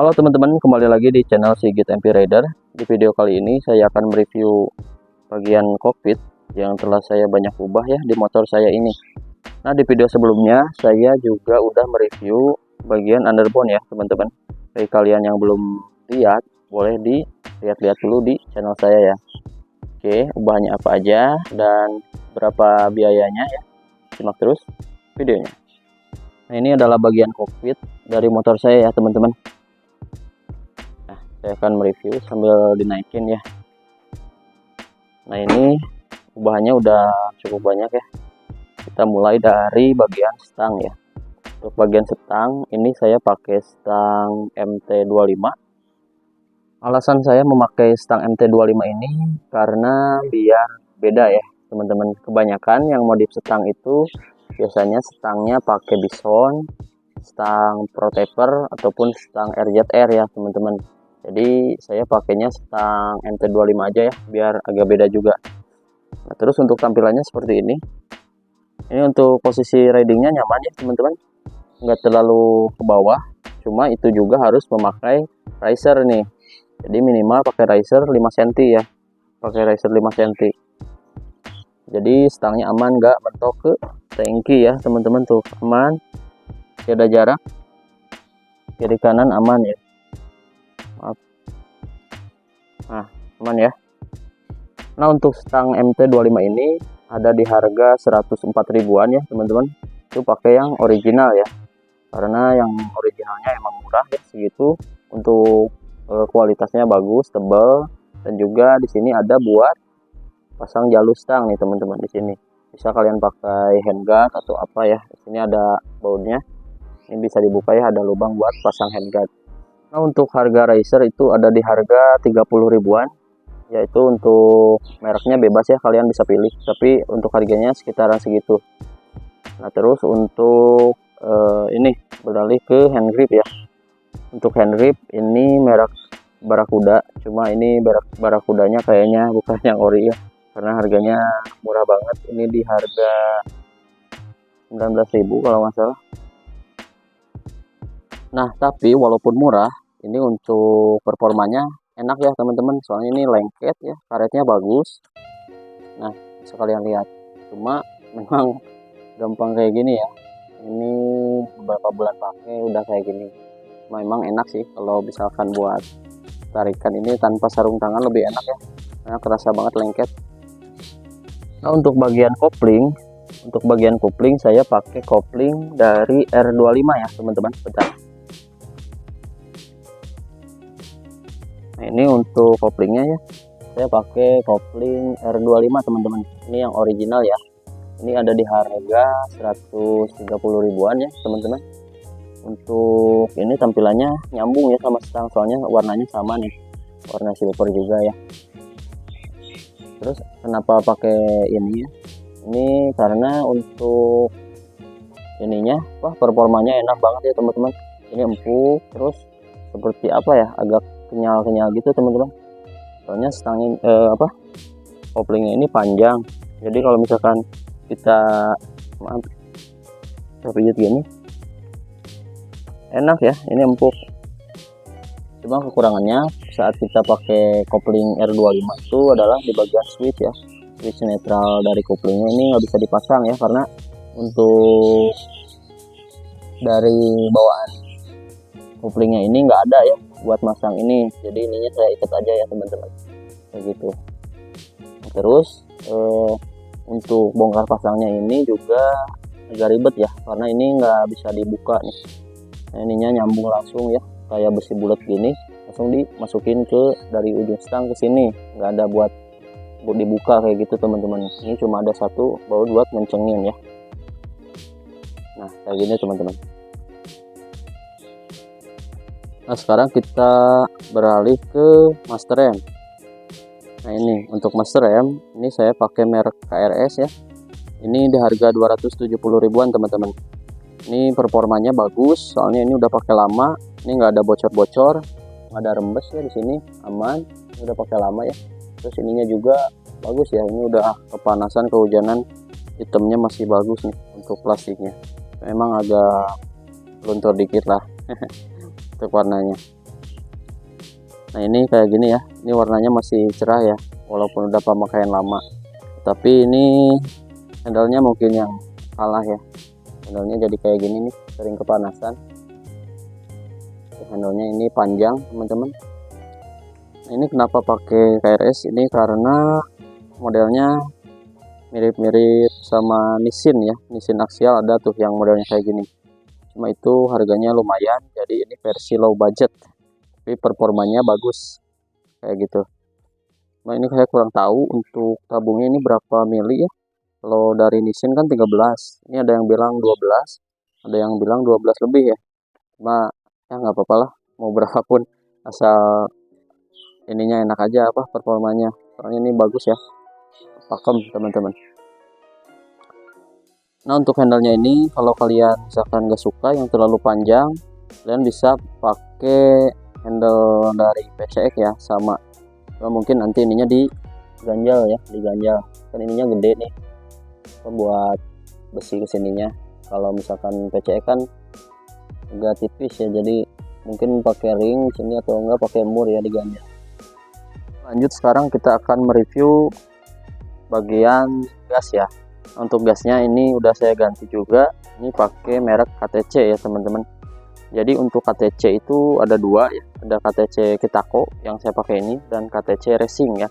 Halo teman-teman, kembali lagi di channel Sigit MP Rider. Di video kali ini saya akan mereview bagian kokpit yang telah saya banyak ubah ya di motor saya ini. Nah, di video sebelumnya saya juga udah mereview bagian underbone ya teman-teman. Bagi kalian yang belum lihat, boleh dilihat-lihat dulu di channel saya ya. Oke, ubahnya apa aja dan berapa biayanya ya. Simak terus videonya. Nah, ini adalah bagian kokpit dari motor saya ya teman-teman. Saya akan mereview sambil dinaikin ya. Nah, ini ubahannya udah cukup banyak ya. Kita mulai dari bagian stang ya. Untuk bagian stang ini saya pakai stang MT25. Alasan saya memakai stang MT25 ini karena biar beda ya teman-teman. Kebanyakan yang modif stang itu biasanya stangnya pakai bison, stang protector ataupun stang RZR ya teman-teman. Jadi saya pakainya stang MT25 aja ya, biar agak beda juga. Nah, terus untuk tampilannya seperti ini. Ini untuk posisi ridingnya nyaman ya teman-teman, nggak terlalu ke bawah. Cuma itu juga harus memakai riser nih. Jadi minimal pakai riser 5 cm ya, pakai riser 5 cm. Jadi stangnya aman, nggak mentok ke tangki ya teman-teman, tuh aman. Ada jarak kiri kanan aman ya. Maaf. Nah, aman ya. Nah, untuk stang MT25 ini ada di harga 104 ribuan ya teman-teman. Itu pakai yang original ya, karena yang originalnya emang murah ya segitu. Untuk kualitasnya bagus, tebal, dan juga di sini ada buat pasang jalur stang nih teman-teman. Di sini bisa kalian pakai handguard atau apa ya. Di sini ada bautnya, ini bisa dibuka ya, ada lubang buat pasang handguard. Nah, untuk harga riser itu ada di harga 30 ribuan, yaitu untuk mereknya bebas ya, kalian bisa pilih, tapi untuk harganya sekitaran segitu. Nah, terus untuk ini beralih ke hand grip ya. Untuk hand grip ini merek Barakuda, cuma ini Barakudanya kayaknya bukan yang ori ya, karena harganya murah banget. Ini di harga 19.000 kalau nggak salah. Nah, tapi walaupun murah, ini untuk performanya enak ya teman-teman, soalnya ini lengket ya, karetnya bagus. Nah, bisa kalian lihat. Cuma memang gampang kayak gini ya. Ini beberapa bulan pakai udah kayak gini. Memang enak sih kalau misalkan buat tarikan ini tanpa sarung tangan lebih enak ya, karena kerasa banget lengket. Nah, untuk bagian kopling, saya pakai kopling dari R25 ya teman-teman. Bentar. Nah, ini untuk koplingnya ya, saya pakai kopling R25 teman-teman. Ini yang original ya. Ini ada di harga 130 ribuan ya teman-teman. Untuk ini tampilannya nyambung ya sama stang, soalnya warnanya sama nih, warna silver juga ya. Terus kenapa pakai ini ya? Ini karena untuk ininya, wah, performanya enak banget ya teman-teman. Ini empuk, terus seperti apa ya, agak kenyal-kenyal gitu teman-teman. Soalnya stangnya koplingnya ini panjang. Jadi kalau misalkan kita pijit gini enak ya, ini empuk. Cuma kekurangannya saat kita pakai kopling R25 itu adalah di bagian switch ya. Switch netral dari koplingnya ini nggak bisa dipasang ya, karena untuk dari bawaan koplingnya ini nggak ada ya buat masang ini. Jadi ininya saya ikat aja ya teman-teman, kayak gitu. Terus untuk bongkar pasangnya ini juga agak ribet ya, karena ini nggak bisa dibuka nih. Nah, ininya nyambung langsung ya, kayak besi bulat gini, langsung dimasukin ke dari ujung stang ke sini, nggak ada buat dibuka kayak gitu teman-teman. Ini cuma ada satu baut buat mencengin ya. Nah, kayak gini teman-teman. Nah, sekarang kita beralih ke master rem. Nah, ini untuk master rem ini saya pakai merek KRS ya. Ini di harga 270 ribuan teman-teman. Ini performanya bagus, soalnya ini udah pakai lama. Ini nggak ada bocor-bocor, nggak ada rembes ya di sini, aman. Ini udah pakai lama ya. Terus ininya juga bagus ya. Ini udah kepanasan, kehujanan, hitamnya masih bagus nih untuk plastiknya. Memang agak luntur dikit lah untuk warnanya. Nah ini kayak gini ya, ini warnanya masih cerah ya, walaupun udah pemakaian lama. Tapi ini handle-nya mungkin yang kalah ya, handle-nya jadi kayak gini nih, sering kepanasan. Handle-nya ini panjang teman-teman. Nah, ini kenapa pakai KRS ini, karena modelnya mirip-mirip sama Nissin ya, Nissin Axial ada tuh yang modelnya kayak gini. Cuma itu harganya lumayan, jadi ini versi low budget, tapi performanya bagus kayak gitu. Nah ini saya kurang tahu untuk tabungnya ini berapa mili ya. Kalau dari Nissin kan 13, ini ada yang bilang 12, ada yang bilang 12 lebih ya. Cuma ya nggak apa-apa lah, mau berapapun asal ininya enak aja apa performanya. Soalnya ini bagus ya, pakem teman-teman. Nah untuk handle-nya ini kalau kalian misalkan nggak suka yang terlalu panjang, kalian bisa pakai handle dari PCX ya, sama mungkin nanti ininya diganjal ya, diganjal kan ininya gede nih buat besi kesininya. Kalau misalkan PCX kan agak tipis ya, jadi mungkin pakai ring sini atau enggak pakai mur ya, diganjal. Lanjut, sekarang kita akan mereview bagian gas ya. Untuk gasnya ini udah saya ganti juga, ini pakai merek KTC ya teman-teman. Jadi untuk KTC itu ada dua ya, ada KTC Kitako yang saya pakai ini dan KTC Racing ya.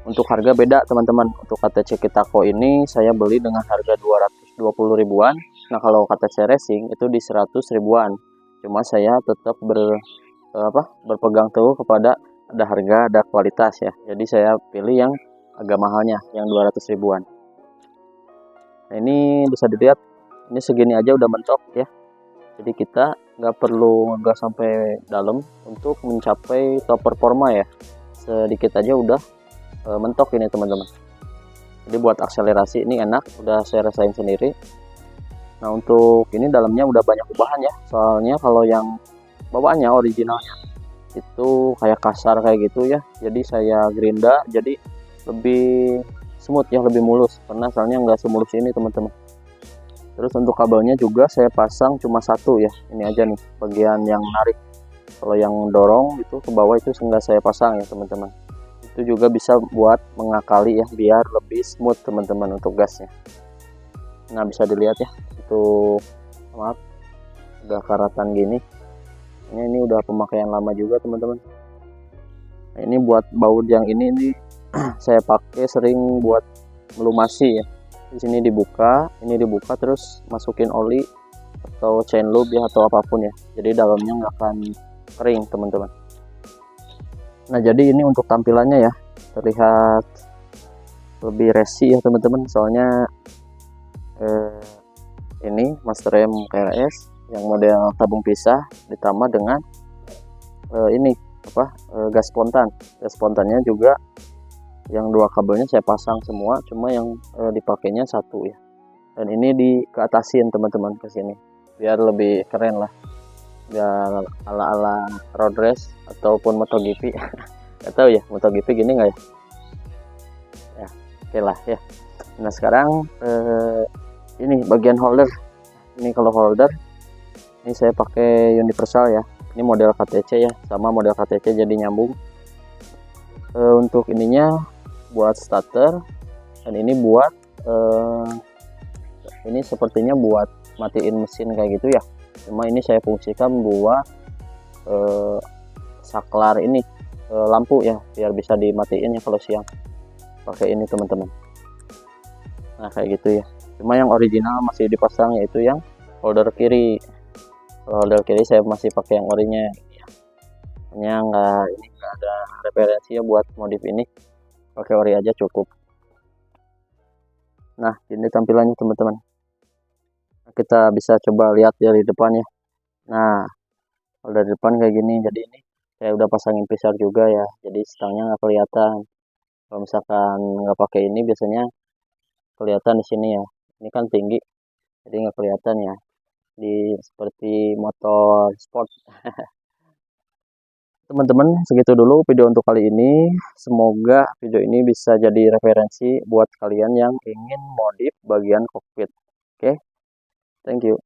Untuk harga beda teman-teman. Untuk KTC Kitako ini saya beli dengan harga 220 ribuan. Nah kalau KTC Racing itu di 100 ribuan. Cuma saya tetap berpegang teguh kepada ada harga, ada kualitas ya. Jadi saya pilih yang agak mahalnya, yang 200 ribuan. Nah ini bisa dilihat, ini segini aja udah mentok ya. Jadi kita nggak perlu ngegas sampai dalam untuk mencapai top performa ya. Sedikit aja udah mentok ini teman-teman. Jadi buat akselerasi ini enak, udah saya rasain sendiri. Nah untuk ini dalamnya udah banyak ubahan ya. Soalnya kalau yang bawaannya originalnya itu kayak kasar kayak gitu ya. Jadi saya gerinda jadi lebih smooth ya, lebih mulus, karena soalnya nggak semulus ini teman-teman. Terus untuk kabelnya juga saya pasang cuma satu ya, ini aja nih bagian yang narik. Kalau yang dorong itu ke bawah itu nggak saya pasang ya teman-teman. Itu juga bisa buat mengakali ya, biar lebih smooth teman-teman untuk gasnya. Nah bisa dilihat ya, itu maaf udah karatan gini. Ini udah pemakaian lama juga teman-teman. Nah, ini buat baut yang ini saya pakai sering buat melumasi ya. Di sini dibuka, ini dibuka terus masukin oli atau chain loop ya atau apapun ya. Jadi dalamnya nggak akan kering teman-teman. Nah jadi ini untuk tampilannya ya, terlihat lebih resi ya teman-teman. Soalnya ini master rem KRS yang model tabung pisah ditambah dengan ini gas spontan. Gas spontannya juga yang dua kabelnya saya pasang semua, cuma yang dipakainya satu ya. Dan ini keatasin teman-teman ke sini biar lebih keren lah, biar ala-ala road race ataupun MotoGP. Gak tahu ya MotoGP gini nggak ya? Ya oke lah ya. Nah sekarang ini bagian holder. Ini kalau holder ini saya pakai universal ya. Ini model KTC ya, sama model KTC jadi nyambung. Untuk ininya buat starter, dan ini buat ini sepertinya buat matiin mesin kayak gitu ya. Cuma ini saya fungsikan buat saklar ini lampu ya, biar bisa dimatiin ya kalau siang. Pakai ini teman-teman. Nah kayak gitu ya. Cuma yang original masih dipasang, yaitu yang holder kiri. Holder kiri saya masih pakai yang orinya ya. Hanya nggak ada referensi ya buat modif ini, pakai ori aja cukup. Nah ini tampilannya teman-teman. Kita bisa coba lihat dari depan ya. Nah kalau dari depan kayak gini. Jadi ini saya udah pasangin pisar juga ya, jadi stangnya nggak kelihatan. Kalau misalkan nggak pakai ini biasanya kelihatan di sini ya. Ini kan tinggi, jadi nggak kelihatan ya, seperti motor sport. Teman-teman segitu dulu video untuk kali ini. Semoga video ini bisa jadi referensi buat kalian yang ingin modif bagian kokpit. Oke, thank you.